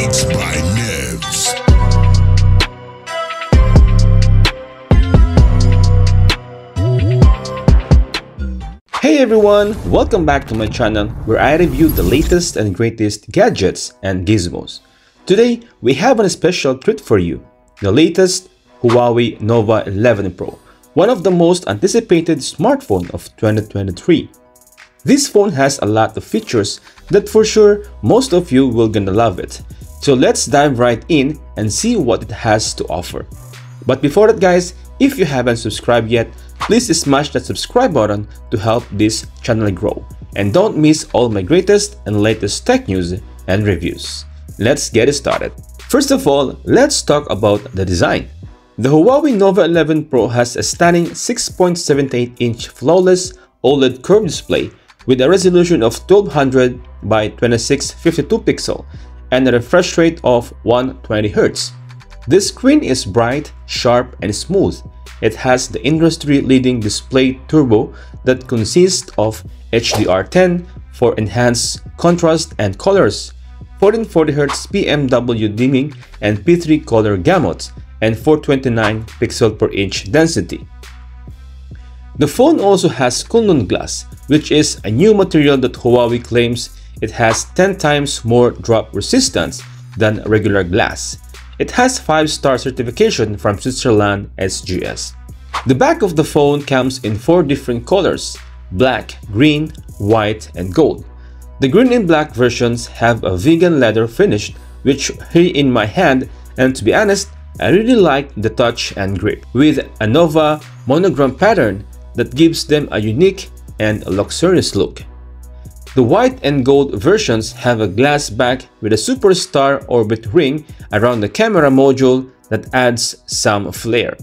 Beats by Nevs. Hey everyone, welcome back to my channel where I review the latest and greatest gadgets and gizmos. Today, we have a special treat for you, the latest Huawei Nova 11 Pro, one of the most anticipated smartphone of 2023. This phone has a lot of features that for sure most of you will gonna love it. So let's dive right in and see what it has to offer. But before that guys, if you haven't subscribed yet, please smash that subscribe button to help this channel grow. And don't miss all my greatest and latest tech news and reviews. Let's get it started. First of all, let's talk about the design. The Huawei Nova 11 Pro has a stunning 6.78-inch flawless OLED curved display with a resolution of 1200 by 2652 pixel and a refresh rate of 120Hz. The screen is bright, sharp, and smooth. It has the industry-leading display turbo that consists of HDR10 for enhanced contrast and colors, 1440Hz PMW dimming and P3 color gamut, and 429 pixel per inch density. The phone also has Kunlun glass, which is a new material that Huawei claims it has 10 times more drop resistance than regular glass. It has 5-star certification from Switzerland SGS. The back of the phone comes in 4 different colors: black, green, white, and gold. The green and black versions have a vegan leather finish, which here in my hand, and to be honest, I really like the touch and grip, with a Nova monogram pattern that gives them a unique and luxurious look. The white and gold versions have a glass back with a superstar orbit ring around the camera module that adds some flair.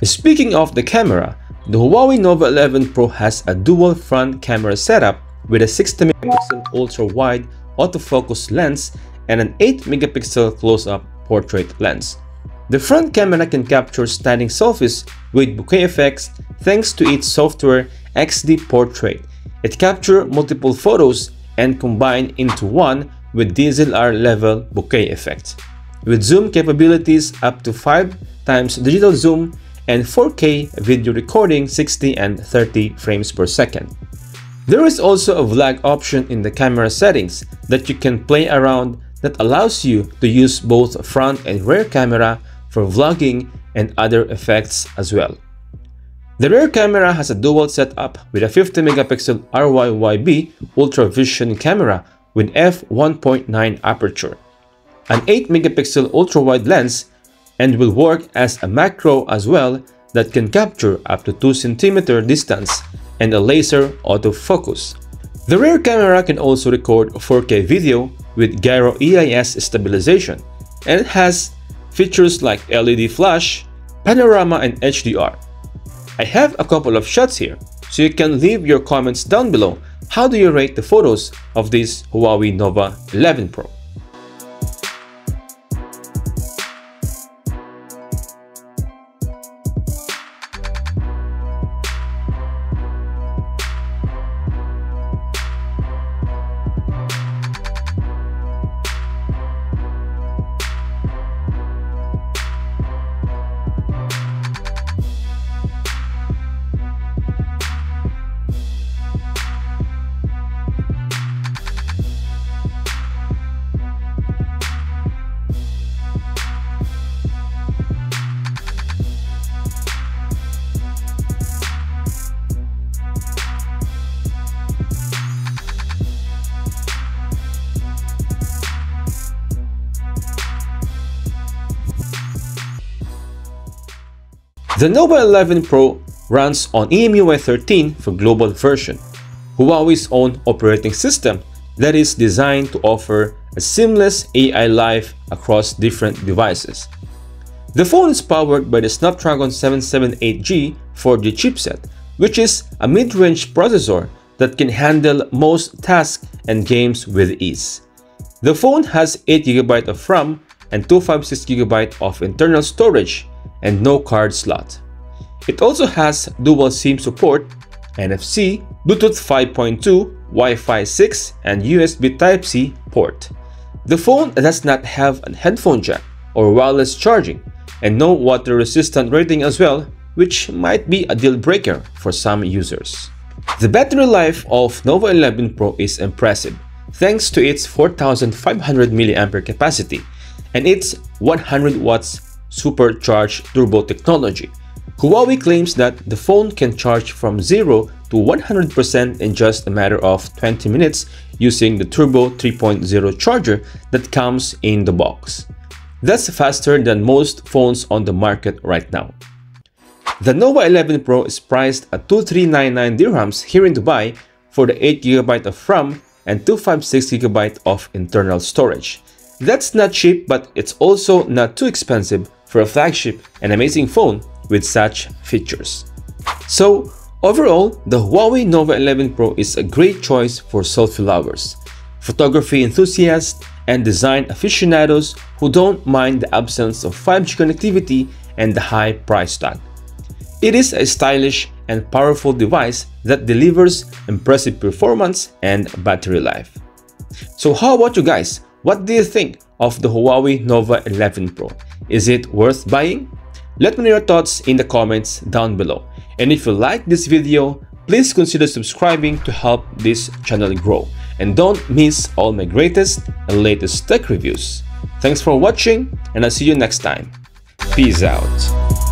Speaking of the camera, the Huawei Nova 11 Pro has a dual front camera setup with a 60MP ultra-wide autofocus lens and an 8MP close-up portrait lens. The front camera can capture standing selfies with bokeh effects thanks to its software XD Portrait. It captures multiple photos and combine into one with DSLR level bokeh effect, with zoom capabilities up to 5 times digital zoom and 4K video recording 60 and 30 frames per second. There is also a vlog option in the camera settings that you can play around that allows you to use both front and rear camera for vlogging and other effects as well. The rear camera has a dual setup with a 50MP RYYB Ultra Vision camera with f1.9 aperture, an 8MP ultra-wide lens, and will work as a macro as well that can capture up to 2cm distance and a laser autofocus. The rear camera can also record 4K video with gyro EIS stabilization, and it has features like LED flash, panorama, and HDR. I have a couple of shots here, so you can leave your comments down below. How do you rate the photos of this Huawei Nova 11 Pro? The Nova 11 Pro runs on EMUI 13 for global version, Huawei's own operating system that is designed to offer a seamless AI life across different devices. The phone is powered by the Snapdragon 778G 4G chipset, which is a mid-range processor that can handle most tasks and games with ease. The phone has 8GB of RAM and 256GB of internal storage and no card slot. It also has dual SIM support, NFC, Bluetooth 5.2, Wi-Fi 6, and USB Type-C port. The phone does not have a headphone jack or wireless charging, and no water-resistant rating as well, which might be a deal breaker for some users. The battery life of Nova 11 Pro is impressive, thanks to its 4,500 mAh capacity and its 100 watts supercharged turbo technology. Huawei claims that the phone can charge from 0 to 100% in just a matter of 20 minutes using the Turbo 3.0 charger that comes in the box. That's faster than most phones on the market right now. The Nova 11 Pro is priced at 2,399 dirhams here in Dubai for the 8GB of RAM and 256GB of internal storage. That's not cheap, but it's also not too expensive for a flagship and amazing phone with such features. So overall, the Huawei Nova 11 Pro is a great choice for selfie lovers, photography enthusiasts, and design aficionados who don't mind the absence of 5G connectivity and the high price tag. It is a stylish and powerful device that delivers impressive performance and battery life. So how about you guys? What do you think of the Huawei Nova 11 Pro? Is it worth buying? Let me know your thoughts in the comments down below. And if you like this video, please consider subscribing to help this channel grow. And don't miss all my greatest and latest tech reviews. Thanks for watching, and I'll see you next time. Peace out.